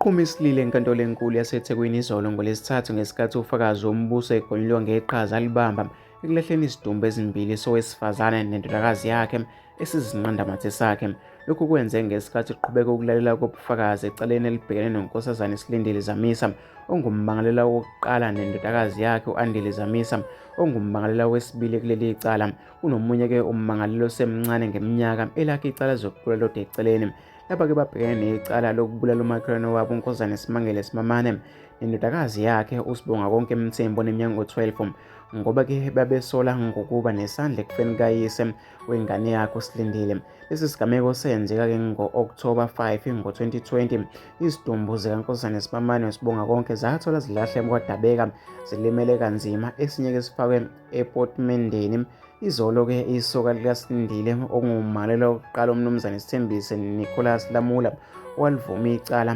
Waqhuma isililo enkantolo enkulu yaseThekwini izolo ngoLwesithathu ngesikhathi ufakazi wombuso egonyelwa ngeqhaza alibamba ekulahleni isidumbu ezimbili sowesifazane nendododakazi yakhe esizinqandamathe sakhe. Lokhu kwenze ngesikhathi kuqhubeka ukulalela kobufakazi ecaleni elibhekene nonkosazane Silindile Zamisa ongummangalela wokuqala nendodakazi yakhe u-Andile Zamisa ongummangalela wesibili kuleli cala. Kunomunye-ke ummangaleli osemncane ngeminyaka elakhe icala zokuqula eceleni. Lapha-ke babhekene necala lokubulala umakhelwane wabo unkosazane Simangele Simamane nendodakazi yakhe uSibonga konke Mthembu oneminyaka ngo-12 ngoba-ke babesola ngokuba nesandla ekufeni kayise wengane yakhe uSilindile. Lesi sigameko senzeka-ke ngo-Okthoba 5 ngo-2020. Izidumbu zikankosazane Simamane uSibonga konke zathola zilahle kwaDabeka zilimele kanzima, esinye-ke sifakwe epotimendeni. Izolo-ke isoka likaSilindile ongummangalela wokuqala umnumzane Sithembise Nicholas Lamula walivuma icala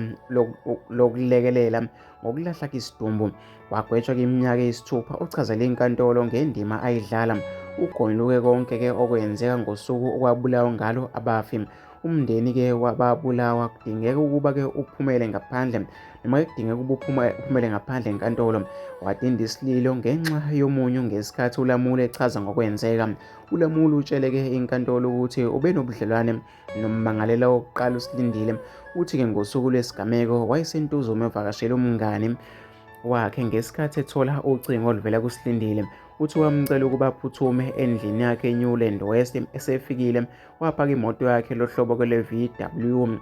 lokulekelela ngokulahla isidumbu. Wagwetshwa iminyaka eyisithupha. Uchazele inkantolo ngendima ayidlala ugonyuluke konke-ke okwenzeka ngosuku okwabulawa ngalo abafi. Umndeni-ke wababulawa kudingeka ukuba-ke uphumele ngaphandle noma kudingeka ukuba uphumele ngaphandle enkantolo. Wadinda isililo ngenxa yomunyu ngesikhathi uLamula echaza ngokwenzeka. uLamula utshele-ke inkantolo ukuthi ubenobudlelwane nommangalela wokuqala uSilindile. Uthi-ke ngosuku lwesigameko wayesentuzume evakashela umngani wakhe ngesikhathi ethola ucingo oluvela kuSilindile. Uthi wamcela ukuba aphuthume endlini yakhe eNewland West. Esefikile waphaka imoto yakhe lohlobo lwe-VW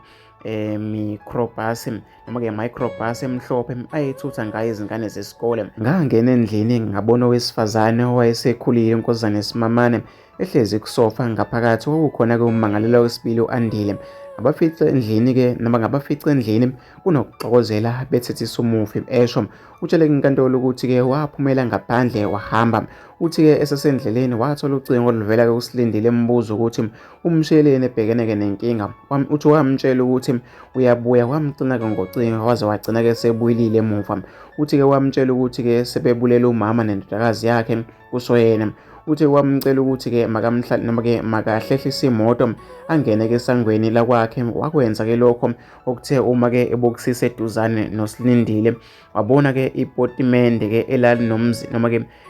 microbus emhlophe ayethutha ngayo izingane zesikole. Ngangena endlini ngabona owesifazane owayesekhulile unkosazane Simamane ehlezi kusofa. Ngaphakathi kwakukhona-ke ummangalela wesibili u-Andile. Ngabafica endlini kunokuxokozela bethethisa umufi esho. Utshele inkantolo ukuthi-ke waphumela ngaphandle wahamba. Uthi-ke esesendleleni wathola ucingo oluvela kuSilindile embuza ukuthi umsheleni ebhekene-ke nenkinga. Uthi wamtshela ukuthi uyabuya, wamcina-ke ngocingo waze wagcina-ke sebuyilile emuva. Uthi-ke wamtshela ukuthi-ke sebebulela umama nendodakazi yakhe kusho yena. Uthi wamcela ukuthi-ke makahlehlise imoto angene-ke esangweni lakwakhe. Wakwenza-ke lokho okuthe uma-ke ebokisisa eduzane noSilindile wabona-ke ipotimende-ke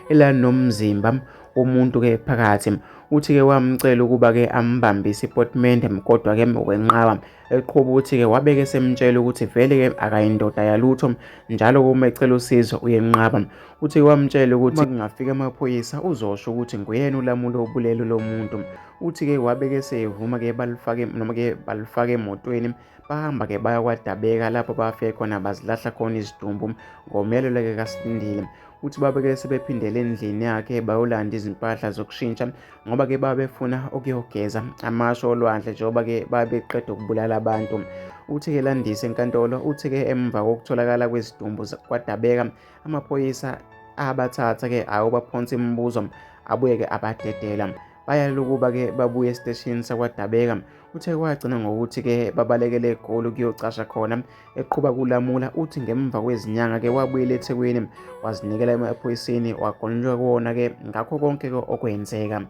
elalinomzimba womuntu-ke phakathi. Uthi-ke wamcela ukuba-ke ambambise ipotimende kodwa-ke wenqaba eqhuba. Uthi-ke wabeke esemtshela ukuthi vele-ke akayindoda yalutho njalo uma ecela usizo uyenqaba. Uthi wamtshela ukuthi kungafika amaphoyisa uzosho ukuthi nguyena uLamula obulele lo muntu. Uthi-ke wabeke esevuma-ke balifake emotweni bahamba-ke baya kwaDabeka lapho bafike khona bazilahla khona izidumbu ngomyalelo-ke kaSilindile. Uthi babeke sebephindele endlini yakhe bayolanda izimpahla zokushintsha ngoba-ke babefuna ukuyogeza amasho olwandle njengoba-ke babeqeda ukubulala abantu. Uthi-ke landisa enkantolo. Uthi-ke emva kokutholakala kwezidumbu kwaDabeka amaphoyisa abathatha-ke ayobaphonsa imibuzo abuye-ke abadedela. Bayala ukuba-ke babuye esiteshini sakwaDabeka. Uthe kwagcina ngokuthi-ke babalekele eGoli ukuyocasha khona eqhuba kuLamula. Uthi ngemva kwezinyanga-ke wabuyela eThekwini wazinikela emaphoyiseni wagonyulwa kuwona-ke ngakho konke-ke okwenzeka.